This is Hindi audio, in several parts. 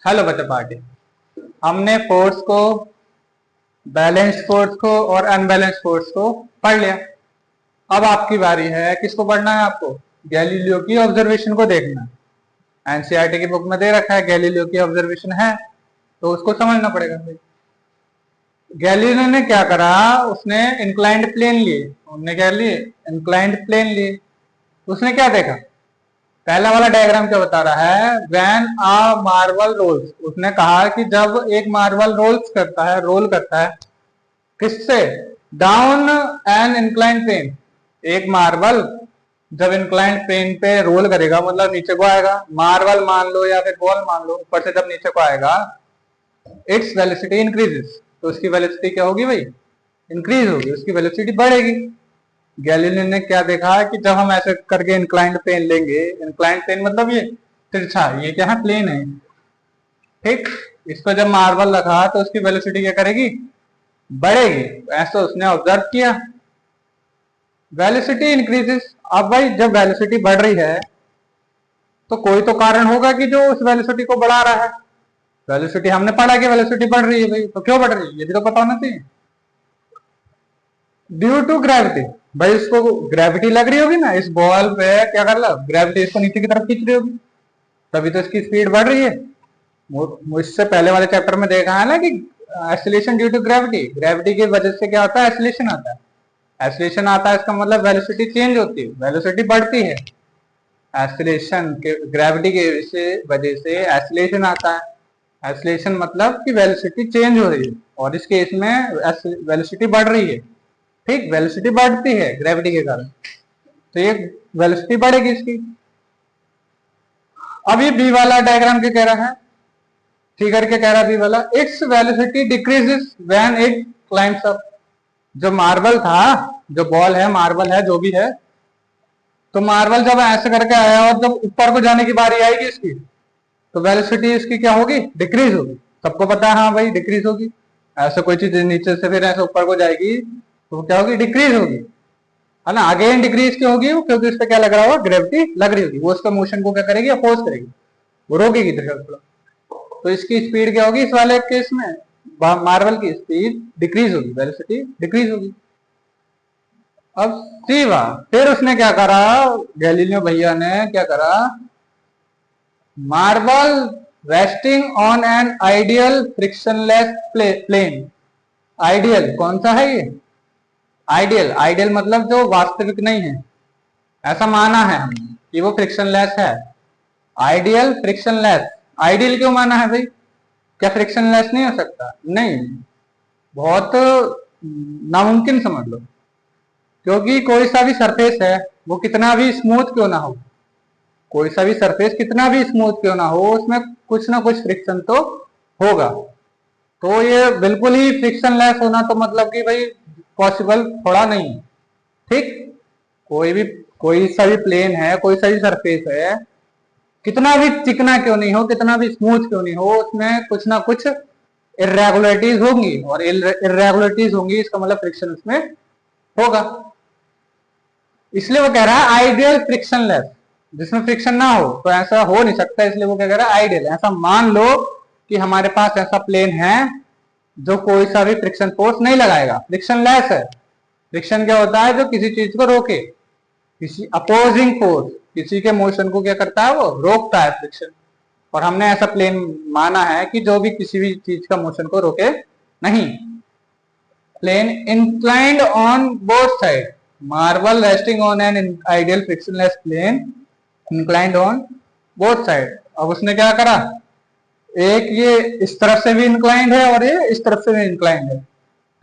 हेलो बच्चा पार्टी। हमने फोर्स को, बैलेंस्ड फोर्स को और अनबैलेंस्ड फोर्स को पढ़ लिया। अब आपकी बारी है, किसको पढ़ना है आपको? गैलीलियो की ऑब्जर्वेशन को देखना है। एनसीईआरटी की बुक में दे रखा है गैलीलियो की ऑब्जर्वेशन है, तो उसको समझना पड़ेगा भाई। गैलीलियो ने क्या करा, उसने इंक्लाइंड प्लेन लिए। हमने क्या लिए? इंक्लाइंड प्लेन लिए। उसने क्या देखा? पहला वाला डायग्राम क्या बता रहा है? व्हेन आ मार्बल रोल्स, उसने कहा कि जब एक मार्बल रोल्स करता है, रोल करता है किससे? Down an inclined plane. एक मार्बल जब इंक्लाइंड प्लेन पे रोल करेगा मतलब नीचे को आएगा, मार्बल मान लो या फिर बॉल मान लो, ऊपर से जब नीचे को आएगा इट्स वेलोसिटी इंक्रीजेस, तो उसकी वेलोसिटी क्या होगी भाई? इंक्रीज होगी, उसकी वेलोसिटी बढ़ेगी। गैलीलियो ने क्या देखा कि जब हम ऐसे करके इंक्लाइंड प्लेन लेंगे, इंक्लाइंड प्लेन मतलब ये तिरछा, ये क्या है? प्लेन है, ठीक। इस पर जब मार्बल रखा तो उसकी वेलोसिटी क्या करेगी? बढ़ेगी। ऐसा उसने ऑब्जर्व किया। Velocity increases. अब भाई जब वेलोसिटी बढ़ रही है तो कोई तो कारण होगा कि जो उस वेलोसिटी को बढ़ा रहा है। वेलोसिटी हमने पढ़ा कि वेलोसिटी बढ़ रही है भाई, तो क्यों बढ़ रही है ये भी तो पता होना चाहिए। Due to gravity. भाई इसको ग्रेविटी लग रही होगी ना इस बॉल पे, क्या कर लो, ग्रेविटी इसको नीचे की तरफ खींच रही होगी, तभी तो इसकी स्पीड बढ़ रही है। मुझसे पहले वाले चैप्टर में देखा है ना कि acceleration due to gravity, gravity की वजह से क्या होता है? एक्सीलरेशन आता है। एक्सीलरेशन आता है इसका मतलब वेलोसिटी चेंज होती है, वेलोसिटी बढ़ती है। एक्सीलरेशन के, ग्रेविटी की वजह से एक्सीलरेशन आता है। एक्सीलरेशन मतलब कि वेलोसिटी चेंज हो रही है, और इस केस में वेलोसिटी बढ़ रही है, ठीक। वेलोसिटी बढ़ती है ग्रेविटी के कारण, तो ये वेलोसिटी बढ़ेगी इसकी। अब ये बी वाला डायग्राम क्या कह रहा है? फिगर क्या कह रहा है बी वाला? Its velocity decreases when it climbs up. जो मार्बल था, जो बॉल है, मार्बल है, जो भी है, तो मार्बल जब ऐसे करके आया और जब ऊपर को जाने की बारी आएगी इसकी, तो वेलोसिटी इसकी क्या होगी? डिक्रीज होगी। सबको पता है, हाँ भाई डिक्रीज होगी। ऐसे कोई चीज नीचे से फिर ऐसे ऊपर को जाएगी तो क्या होगी? डिक्रीज होगी, है ना। अगेन डिक्रीज क्यों होगी? क्योंकि उस पर क्या लग रहा होगा? ग्रेविटी लग रही होगी। वो उसका मोशन को क्या करेगी? अपोज करेगी, वो रोकेगी थोड़ा। तो इसकी स्पीड क्या होगी? इस वाले केस में मार्बल की स्पीड डिक्रीज होगी, वेलोसिटी डिक्रीज होगी। अब सीवा, फिर उसने क्या करा, गैलीलियो भैया ने क्या करा? Marble resting on an ideal frictionless plane. Ideal कौन सा है ये? आइडियल, आइडियल मतलब जो वास्तविक नहीं है, ऐसा माना है हमने कि वो फ्रिक्शनलेस है। Ideal frictionless. आइडियल क्यों माना है भाई? क्या फ्रिक्शनलेस नहीं हो सकता? नहीं, बहुत नामुमकिन समझ लो। क्योंकि कोई सा भी सरफेस है, वो कितना भी स्मूथ क्यों ना हो, कोई सा भी सरफेस कितना भी स्मूथ क्यों ना हो, उसमें कुछ ना कुछ फ्रिक्शन तो होगा। तो ये बिल्कुल ही फ्रिक्शनलेस होना तो मतलब कि भाई पॉसिबल थोड़ा नहीं है, ठीक। कोई भी, कोई सा भी प्लेन है, कोई सा भी सरफेस है, कितना भी चिकना क्यों नहीं हो, कितना भी स्मूथ क्यों नहीं हो, उसमें कुछ ना कुछ इरेगुलरिटीज होंगी, और इरेगुलरिटीज होंगी इसका मतलब फ्रिक्शन उसमें होगा। इसलिए वो कह रहा है आइडियल फ्रिक्शनलेस, जिसमें फ्रिक्शन ना हो, तो ऐसा हो नहीं सकता। इसलिए वो क्या कह रहा है? आइडियल। ऐसा मान लो कि हमारे पास ऐसा प्लेन है जो कोई सा भी फ्रिक्शन फोर्स नहीं लगाएगा, फ्रिक्शनलेस है। फ्रिक्शन क्या होता है? जो किसी चीज को रोके, किसी अपोजिंग फोर्स, किसी के मोशन को क्या करता है? वो रोकता है, फ्रिक्शन। और हमने ऐसा प्लेन माना है कि जो भी किसी भी चीज का मोशन को रोके नहीं। Plane inclined on both side, marble resting on an ideal frictionless plane inclined on both side. अब उसने क्या करा, एक ये इस तरफ से भी इंक्लाइंड है और ये इस तरफ से भी इंक्लाइंड है।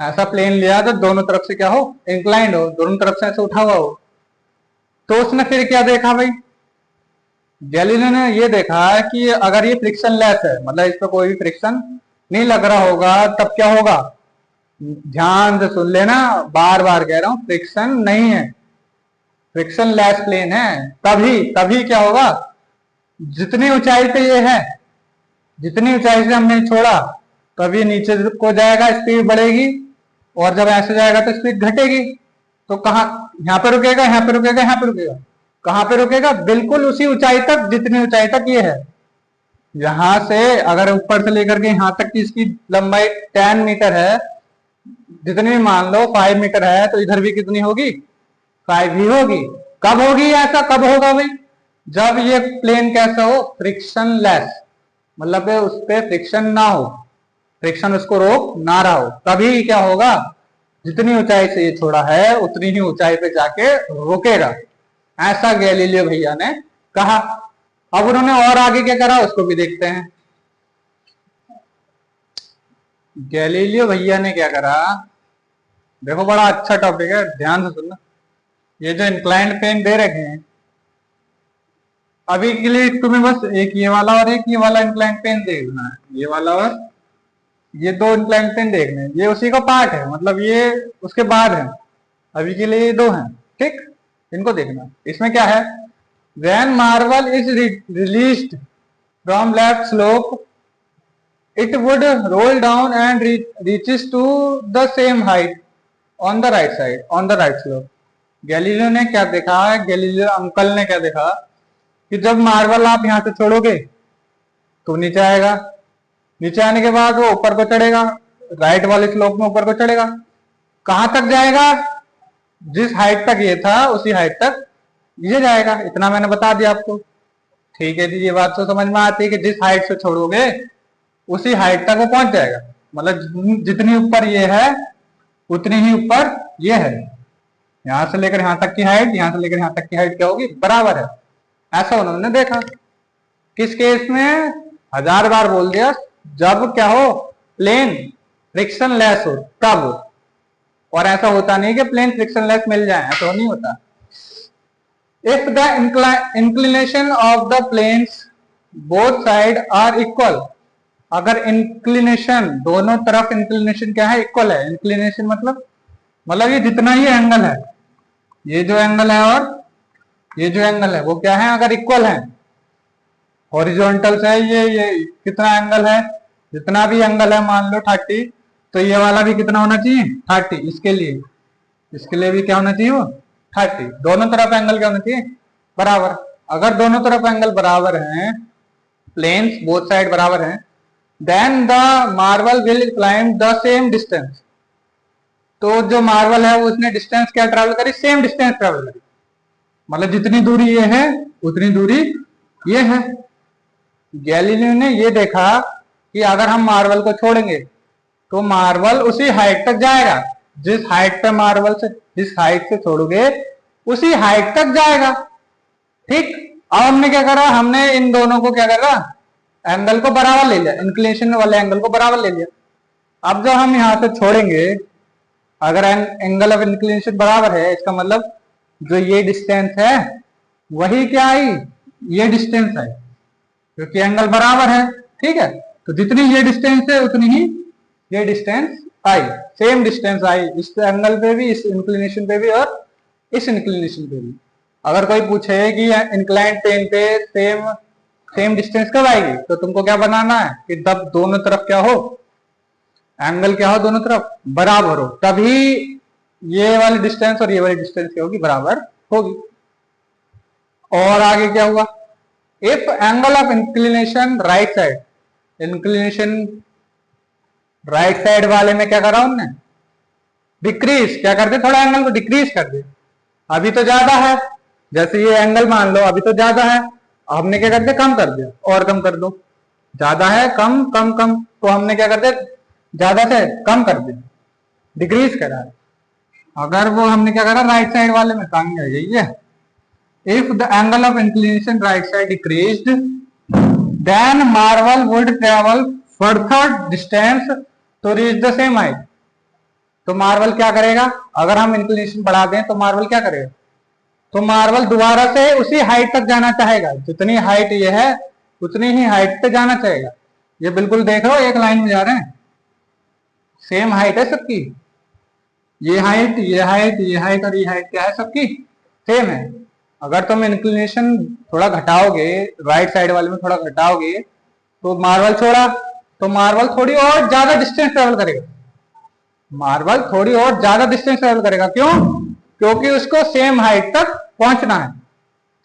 ऐसा प्लेन लिया तो दोनों तरफ से क्या हो? इंक्लाइंड हो, दोनों तरफ से ऐसे उठा हुआ हो। तो उसने फिर क्या देखा भाई? गैलीलियो ने ये देखा कि अगर ये फ्रिक्शनलेस है, मतलब इस पर कोई भी फ्रिक्शन नहीं लग रहा होगा, तब क्या होगा? ध्यान से सुन लेना, बार बार कह रहा हूं, फ्रिक्शन नहीं है, फ्रिक्शन लेस प्लेन है। तभी तभी क्या होगा? जितनी ऊंचाई पे ये है, जितनी ऊंचाई से हमने छोड़ा, तभी नीचे को जाएगा, स्पीड बढ़ेगी, और जब ऐसे जाएगा तो स्पीड घटेगी। तो कहाँ, यहाँ पे रुकेगा, यहाँ पे रुकेगा, यहाँ पे रुकेगा, कहाँ पे रुकेगा? बिल्कुल उसी ऊंचाई तक जितनी ऊंचाई तक ये है। यहां से अगर ऊपर से लेकर के यहां तक की इसकी लंबाई 10 मीटर है, जितनी भी मान लो 5 मीटर है, तो इधर भी कितनी होगी? 5 ही होगी। कब होगी ऐसा? कब होगा भाई? जब ये प्लेन कैसा हो? फ्रिक्शन लेस, मतलब उस पर फ्रिक्शन ना हो, फ्रिक्शन उसको रोक ना रहा हो, तभी क्या होगा? जितनी ऊंचाई से ये छोड़ा है उतनी ही ऊंचाई पे जाके रुकेगा। ऐसा गैलीलियो भैया ने कहा। अब उन्होंने और आगे क्या करा उसको भी देखते हैं। गैलीलियो भैया ने क्या करा, देखो बड़ा अच्छा टॉपिक है, ध्यान से सुनना। ये जो इंक्लाइंड प्लेन दे रखे हैं, अभी के लिए तुम्हें बस एक ये वाला और एक ये वाला इंक्लाइंड प्लेन देखना है, ये वाला और ये दो इंक्लाइंड प्लेन देखने हैं। ये उसी का पार्ट है, मतलब ये उसके बाद है, अभी के लिए ये दो हैं, ठीक? इनको देखना। इसमें क्या है? When marble is released from left slope, it would roll down and reaches to the same height on the right side, on the right slope. Galileo ने क्या देखा? गैलीलियो अंकल ने क्या देखा कि जब मार्बल आप यहां से छोड़ोगे तो नीचे आएगा, नीचे आने के बाद वो ऊपर को चढ़ेगा, राइट वाले स्लोप में ऊपर को चढ़ेगा। कहां तक जाएगा? जिस हाइट तक ये था उसी हाइट तक ये जाएगा। इतना मैंने बता दिया आपको, ठीक है जी? ये बात तो समझ में आती है कि जिस हाइट से छोड़ोगे उसी हाइट तक वो पहुंच जाएगा, मतलब जितनी ऊपर ये है उतनी ही ऊपर ये है। यहां से लेकर यहां तक की हाइट, यहां से लेकर यहां तक की हाइट क्या होगी? बराबर है। ऐसा उन्होंने देखा। किस केस में? 1000 बार बोल दिया, जब क्या हो? प्लेन फ्रिक्शन लेस हो, तब। और ऐसा होता नहीं कि प्लेन फ्रिक्शन लेस मिल जाए, ऐसा नहीं होता। If the inclination of the planes both side are equal, अगर इंक्लिनेशन दोनों तरफ इंक्लिनेशन क्या है? इक्वल है। इंक्लिनेशन मतलब ये जितना ही एंगल है, ये जो एंगल है और ये जो एंगल है वो क्या है? अगर इक्वल है, हॉरिजॉन्टल से ये कितना एंगल है? जितना भी एंगल है मान लो 30, तो ये वाला भी कितना होना चाहिए? 30। इसके लिए भी क्या होना चाहिए? वो 30। दोनों तरफ एंगल क्या होना चाहिए? बराबर। अगर दोनों तरफ एंगल बराबर हैं, प्लेन्स बोथ साइड बराबर हैं, then the marble will climb the same distance. तो जो मार्बल है वो उसने डिस्टेंस क्या ट्रेवल करी? सेम डिस्टेंस ट्रेवल करी, मतलब जितनी दूरी ये है उतनी दूरी ये है। गैलीलियो ने ये देखा कि अगर हम मार्बल को छोड़ेंगे तो मार्बल उसी हाइट तक जाएगा, जिस हाइट पे मार्बल से जिस हाइट से छोड़ोगे उसी हाइट तक जाएगा, ठीक? अब हमने क्या करा? हमने इन दोनों को क्या करा? एंगल को बराबर ले लिया, इंक्लिनेशन वाले एंगल को बराबर ले लिया। अब जब हम यहां से छोड़ेंगे, अगर एंगल ऑफ इंक्लिनेशन बराबर है, इसका मतलब जो ये डिस्टेंस है वही क्या आई? ये डिस्टेंस है, क्योंकि एंगल बराबर है, ठीक है? तो जितनी ये डिस्टेंस है उतनी ही ये डिस्टेंस आई, सेम डिस्टेंस आई, इस एंगल पे भी, इस इंक्लिनेशन पे भी और इस इंक्लिनेशन पे भी। अगर कोई पूछे कि इंक्लाइंड प्लेन पे सेम डिस्टेंस कब आएगी, तो तुमको क्या बनाना है कि तब दोनों तरफ क्या हो? एंगल क्या हो? दोनों तरफ बराबर हो, तभी ये वाली डिस्टेंस और ये वाली डिस्टेंस क्या होगी? बराबर होगी। और आगे क्या हुआ? If angle of inclination right side, inclination right side वाले में क्या करा उनने? डिक्रीज। क्या कर दे? थोड़ा एंगल को डिक्रीज कर दे। अभी तो ज्यादा है, जैसे ये एंगल मान लो अभी तो ज्यादा है, हमने क्या कर दिया? कम कर दिया, और कम कर दो। ज्यादा है, कम कम कम, तो हमने क्या कर दिया? ज्यादा से कम कर दिया, डिक्रीज करा। अगर वो हमने क्या करा? राइट साइड वाले में कम है, यही है। If the angle of inclination right side decreased, then marble would travel further distance to reach the same height. तो मार्बल क्या करेगा? अगर हम इंक्लिनेशन बढ़ा दें तो मार्बल क्या करेगा? तो मार्बल दोबारा से उसी हाइट तक जाना चाहेगा, जितनी हाइट ये है उतनी ही हाइट पे जाना चाहेगा। ये बिल्कुल देख लो, एक लाइन में जा रहे हैं, सेम हाइट है सबकी। ये हाइट, ये हाइट, ये हाइट और ये हाइट क्या है? सबकी सेम है। अगर तुम इंक्लिनेशन थोड़ा घटाओगे, राइट साइड वाले में थोड़ा घटाओगे, तो मार्बल छोड़ा तो मार्बल थोड़ी और ज्यादा डिस्टेंस ट्रेवल करेगा। मार्बल थोड़ी और ज्यादा डिस्टेंस ट्रेवल करेगा, क्यों? क्योंकि उसको सेम हाइट तक पहुंचना है।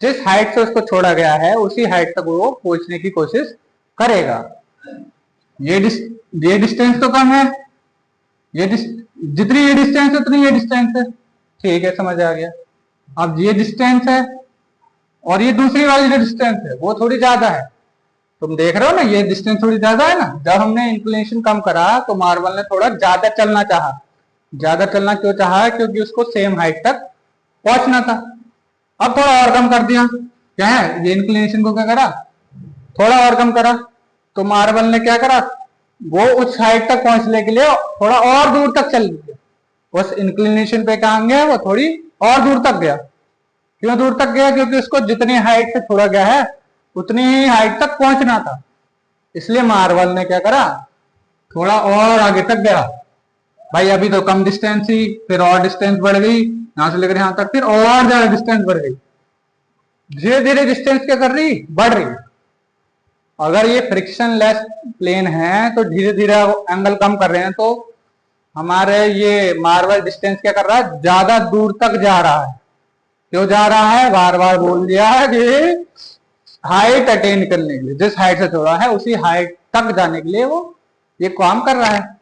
जिस हाइट से उसको छोड़ा गया है उसी हाइट तक वो पहुंचने की कोशिश करेगा। ये डिस्टेंस तो कम है, जितनी ये डिस्टेंस है उतनी ये डिस्टेंस है, ठीक है, समझ आ गया। अब ये डिस्टेंस है और ये दूसरी वाली जो डिस्टेंस है वो थोड़ी ज्यादा है। तुम देख रहे हो ना, ये डिस्टेंस थोड़ी ज्यादा है ना। जब हमने इंक्लिनेशन कम करा तो मार्बल ने थोड़ा ज्यादा चलना चाहा। ज्यादा चलना क्यों चाहा? क्योंकि उसको सेम हाइट तक पहुंचना था। अब थोड़ा और कम कर दिया, क्या है, ये इंक्लिनेशन को क्या करा, थोड़ा और कम करा। तो मार्बल ने क्या करा, वो उस हाइट तक पहुंचने के लिए थोड़ा और दूर तक चल गया। उस इंक्लिनेशन पे कहा गया, वो थोड़ी और दूर तक गया। क्यों दूर तक गया? क्योंकि उसको जितनी हाइट से छोड़ा गया है उतनी ही हाइट तक पहुंचना था। इसलिए मार्बल ने क्या करा, थोड़ा और आगे तक गया। भाई अभी तो कम डिस्टेंस थी, फिर और डिस्टेंस बढ़ गई, यहां से लेकर यहां तक, फिर और ज्यादा डिस्टेंस बढ़ गई। धीरे धीरे डिस्टेंस क्या कर रही, बढ़ रही। अगर ये फ्रिक्शन लेस प्लेन है तो धीरे धीरे एंगल कम कर रहे हैं, तो हमारे ये मार्बल डिस्टेंस क्या कर रहा है, ज्यादा दूर तक जा रहा है। क्यों जा रहा है? बार बार बोल दिया है कि हाइट अटेन करने के लिए, जिस हाइट से छोड़ा है उसी हाइट तक जाने के लिए वो ये काम कर रहा है।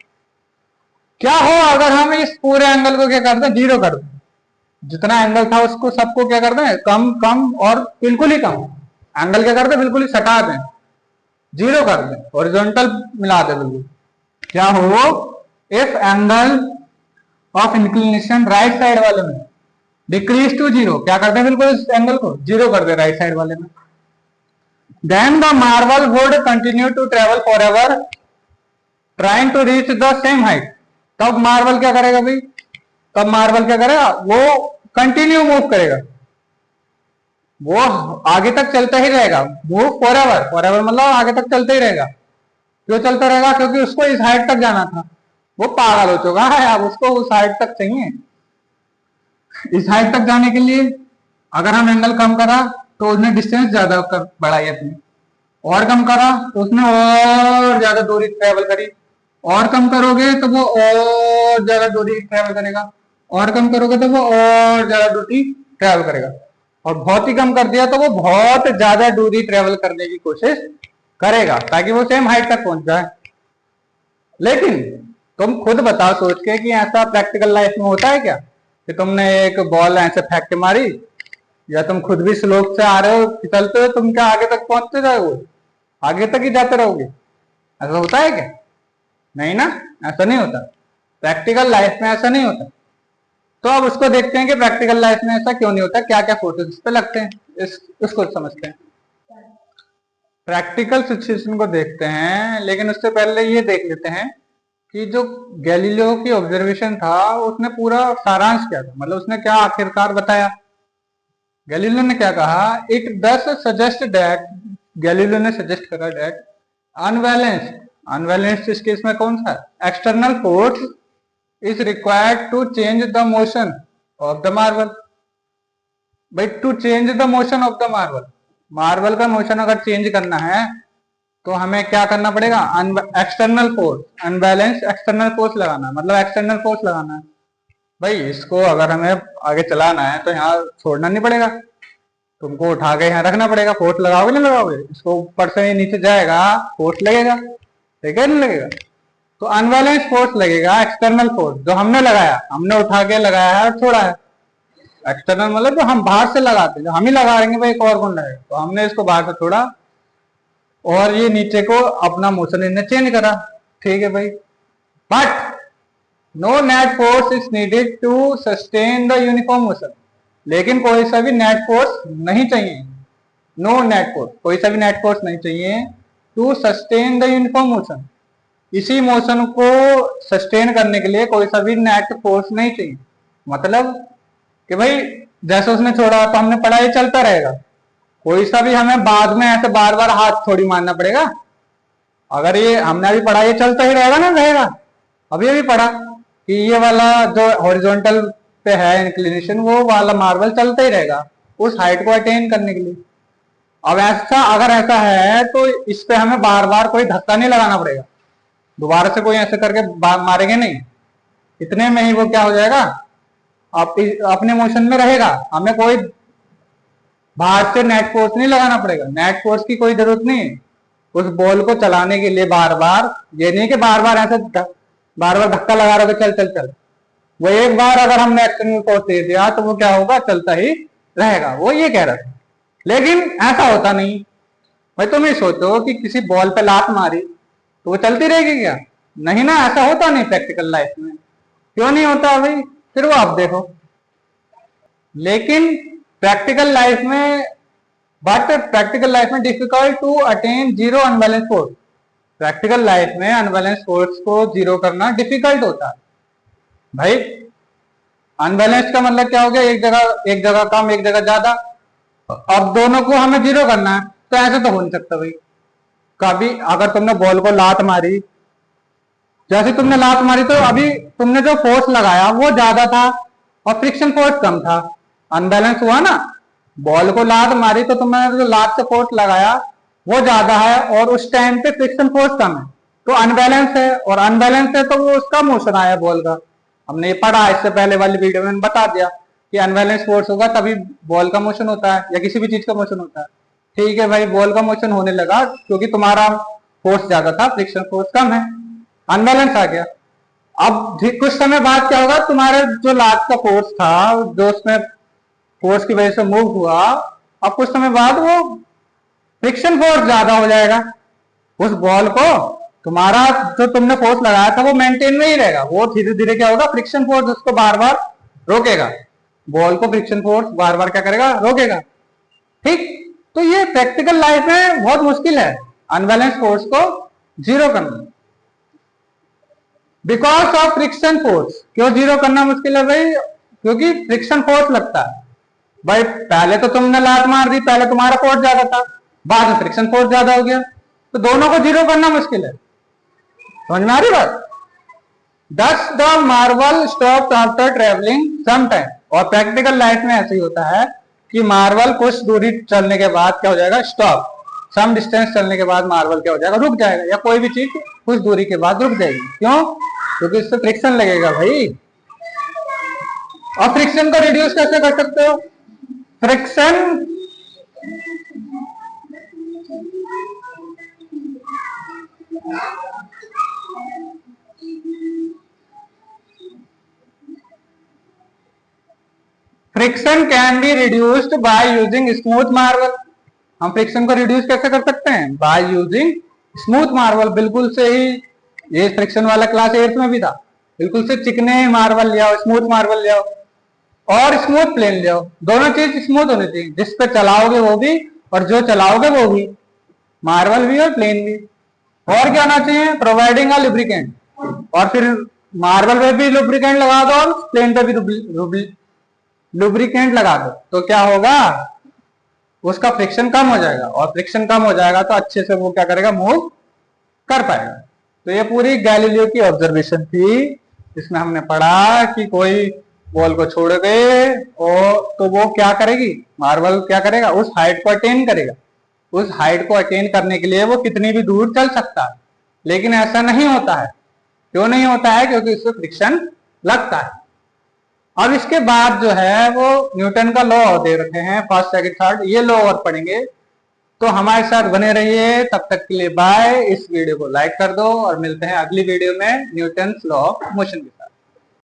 क्या हो अगर हम इस पूरे एंगल को क्या करते हैं, जीरो कर दें। जितना एंगल था उसको सबको क्या करते हैं, कम कम और बिल्कुल ही कम एंगल क्या करते हैं, बिल्कुल ही सटा दें, जीरो कर दें, हॉरिजॉन्टल मिला दें बिल्कुल। क्या हो, if angle of inclination right side वाले में डिक्रीज टू जीरो, क्या करते हैं, बिल्कुल इस एंगल को जीरो कर दे राइट साइड वाले में। Then the marble would continue to travel for ever trying to reach the same height. तब मार्बल क्या करेगा भाई, तब मार्बल क्या करेगा, वो कंटिन्यू मूव करेगा, वो आगे तक चलता ही रहेगा। Move for ever, for ever मतलब आगे तक चलता ही रहेगा। क्यों चलता रहेगा? क्योंकि उसको इस हाइट तक जाना था, वो पागल हो चुका है, अब उसको उस हाइट तक चाहिए। इस हाइट तक जाने के लिए अगर हम एंगल कम करा तो उसने डिस्टेंस ज्यादा बढ़ाई अपनी, और कम करा तो उसने और ज्यादा दूरी ट्रेवल करी, और कम करोगे तो वो और ज्यादा दूरी ट्रेवल करेगा, और कम करोगे तो वो और ज्यादा दूरी ट्रेवल करेगा, और बहुत ही कम कर दिया तो वो बहुत ज्यादा दूरी ट्रेवल करने की कोशिश करेगा ताकि वो सेम हाइट तक पहुंच जाए। लेकिन तुम खुद बताओ सोच के कि ऐसा प्रैक्टिकल लाइफ में होता है क्या, कि तुमने एक बॉल ऐसे फेंक के मारी, या तुम खुद भी स्लोप से आ रहे हो, चलते हुए, तुम क्या आगे तक पहुंचते रहोगे, आगे तक ही जाते रहोगे? ऐसा होता है क्या? नहीं ना, ऐसा नहीं होता। प्रैक्टिकल लाइफ में ऐसा नहीं होता। तो अब उसको देखते हैं कि प्रैक्टिकल लाइफ में ऐसा क्यों नहीं होता, क्या क्या फोर्सेस इस पे लगते हैं, इसको समझते हैं। प्रैक्टिकल सिचुएशन को देखते हैं, लेकिन उससे पहले ये देख लेते हैं कि जो गैलीलियो की ऑब्जर्वेशन था उसने पूरा सारांश क्या था, मतलब उसने क्या आखिरकार बताया। गैलीलियो ने क्या कहा, it does suggest that, Galileo ने सजेस्ट करा दैट अनबैलेंस्ड इस केस में कौन सा, external force is required to change the motion of the marble. भाई to change the motion of the marble, marble का मोशन अगर चेंज करना है तो हमें क्या करना पड़ेगा, external force, unbalance external force लगाना, मतलब एक्सटर्नल फोर्स लगाना है। भाई इसको अगर हमें आगे चलाना है तो यहाँ छोड़ना नहीं पड़ेगा, तुमको उठा के यहाँ रखना पड़ेगा। फोर्स लगाओगे नहीं लगाओगे, इसको ऊपर से नीचे जाएगा, फोर्स लगेगा, ठीक है, नहीं लगेगा? तो अनबैलेंस फोर्स लगेगा, एक्सटर्नल फोर्स जो हमने लगाया, हमने उठा के लगाया है और छोड़ा है। एक्सटर्नल मतलब जो हम बाहर से लगाते हैं, जो हम ही लगा रहेंगे भाई, एक और कौन लगाएगा, तो हमने इसको बाहर से छोड़ा और ये नीचे को अपना मोशन इन्हें चेंज करा, ठीक है भाई। But no net force is needed to sustain the uniform motion, लेकिन कोई सा भी नेट फोर्स नहीं चाहिए, नो नेट फोर्स, कोई सा भी नेट फोर्स नहीं चाहिए to sustain the uniform motion. इसी मोशन को सस्टेन करने के लिए कोई सा भी नेट फोर्स नहीं चाहिए, मतलब कि भाई जैसे उसने छोड़ा तो हमने पढ़ा ये चलता रहेगा, कोई सा भी हमें बाद में ऐसे बार बार हाथ थोड़ी मारना पड़ेगा। अगर ये हमने अभी पढ़ा ये चलता ही रहेगा ना, रहेगा। अभी अभी पढ़ा कि ये वाला जो हॉरिजॉन्टल पे है इंक्लिनेशन, वो वाला मार्बल चलता ही रहेगा उस हाइट को अटेन करने के लिए। अब ऐसा अगर ऐसा है तो इस पे हमें बार बार कोई धक्का नहीं लगाना पड़ेगा, दोबारा से कोई ऐसे करके मारेंगे नहीं, इतने में ही वो क्या हो जाएगा, अपने मोशन में रहेगा। हमें कोई बाहर से नेट फोर्स नहीं लगाना पड़ेगा, नेट फोर्स की कोई जरूरत नहीं है। उस बॉल को चलाने के लिए बार बार, ये नहीं कि बार बार ऐसे बार बार धक्का लगा रहे चल चल चल, वो एक बार अगर हमने एक्शन में फोर्स दे दिया तो वो क्या होगा, चलता ही रहेगा, वो ये कह रहा था। लेकिन ऐसा होता नहीं भाई। तुम ही सोचो कि किसी बॉल पे लात मारी तो वो चलती रहेगी क्या? नहीं ना, ऐसा होता नहीं प्रैक्टिकल लाइफ में। क्यों नहीं होता भाई? फिर वो आप देखो। लेकिन प्रैक्टिकल लाइफ में, बट प्रैक्टिकल लाइफ में difficult to attain zero unbalance force. Practical life में अनबैलेंस फोर्स को जीरो करना डिफिकल्ट होता है भाई। अनबैलेंस का मतलब क्या हो गया, एक जगह कम एक जगह ज्यादा। अब दोनों को हमें जीरो करना है तो ऐसे तो हो नहीं सकता भाई। कभी अगर तुमने बॉल को लात मारी, जैसे तुमने लात मारी तो अभी तुमने जो फोर्स लगाया वो ज्यादा था और फ्रिक्शन फोर्स कम था, अनबैलेंस हुआ ना। बॉल को लात मारी तो तुमने जो लात से फोर्स लगाया वो ज्यादा है और उस टाइम पे फ्रिक्शन फोर्स कम है, तो अनबैलेंस है। और अनबैलेंस है तो वो उसका मोशन आया बॉल का। हमने ये पढ़ा इससे पहले वाली वीडियो में बता दिया कि अनबैलेंस फोर्स होगा तभी बॉल का मोशन होता है या किसी भी चीज का मोशन होता है। ठीक है भाई, बॉल का मोशन होने लगा क्योंकि तुम्हारा फोर्स ज्यादा था, फ्रिक्शन फोर्स कम है, अनबैलेंस आ गया। अब कुछ समय बाद क्या होगा, तुम्हारे जो लात का फोर्स था जो उसमें फोर्स की वजह से मूव हुआ, अब कुछ समय बाद वो फ्रिक्शन फोर्स ज्यादा हो जाएगा। उस बॉल को तुम्हारा जो तुमने फोर्स लगाया था वो मेंटेन में ही रहेगा, वो धीरे धीरे क्या होगा, फ्रिक्शन फोर्स उसको बार बार रोकेगा। बॉल को फ्रिक्शन फोर्स बार बार क्या करेगा, रोकेगा। ठीक, तो ये प्रैक्टिकल लाइफ में बहुत मुश्किल है अनबैलेंस फोर्स को जीरो करना, बिकॉज ऑफ फ्रिक्शन फोर्स। क्यों जीरो करना मुश्किल है भाई? क्योंकि फ्रिक्शन फोर्स लगता है भाई। पहले तो तुमने लात मार दी, पहले तुम्हारा फोर्स ज्यादा था, बाद में फ्रिक्शन फोर्स ज्यादा हो गया, तो दोनों को जीरो करना मुश्किल है। समझ में आ रही बात? Thus the marble stop after travelling some time. और प्रैक्टिकल लाइफ में ऐसे ही होता है कि मार्बल कुछ दूरी चलने के बाद क्या हो जाएगा, स्टॉप। सम डिस्टेंस चलने के बाद मार्बल क्या हो जाएगा, रुक जाएगा, या कोई भी चीज कुछ दूरी के बाद रुक जाएगी। क्यों? क्योंकि इससे फ्रिक्शन लगेगा भाई। और फ्रिक्शन को रिड्यूस कैसे कर सकते हो? Friction friction can be reduced by using smooth marble. हम फ्रिक्शन को रिड्यूस कैसे कर सकते हैं? By using smooth marble. बिल्कुल से ही ये फ्रिक्शन वाला क्लास 8 में भी था। बिल्कुल से चिकने मार्बल ले आओ, स्मूथ मार्बल ले आओ और स्मूथ प्लेन ले आओ। दोनों चीज स्मूथ होनी चाहिए, जिस पे चलाओगे वो भी और जो चलाओगे वो भी, मार्बल भी और प्लेन भी। और क्या होना चाहिए? Providing a lubricant. और फिर मार्बल पे भी लुब्रिकेंट लगा दो और प्लेन पे भी लुब्रिकेंट लगा दो, तो क्या होगा, उसका फ्रिक्शन कम हो जाएगा। और फ्रिक्शन कम हो जाएगा तो अच्छे से वो क्या करेगा, मूव कर पाएगा। तो ये पूरी गैलीलियो की ऑब्जर्वेशन थी। इसमें हमने पढ़ा कि कोई बॉल को छोड़ गए और तो वो क्या करेगी, मार्बल क्या करेगा, उस हाइट को अटेन करेगा। उस हाइट को अटेन करने के लिए वो कितनी भी दूर चल सकता है, लेकिन ऐसा नहीं होता है। क्यों नहीं होता है? क्योंकि उससे फ्रिक्शन लगता है। अब इसके बाद जो है वो न्यूटन का लॉ दे रखे हैं, फर्स्ट सेकंड थर्ड, ये लॉ और पढ़ेंगे। तो हमारे साथ बने रहिए, तब तक के लिए बाय। इस वीडियो को लाइक कर दो और मिलते हैं अगली वीडियो में न्यूटन लॉ ऑफ मोशन।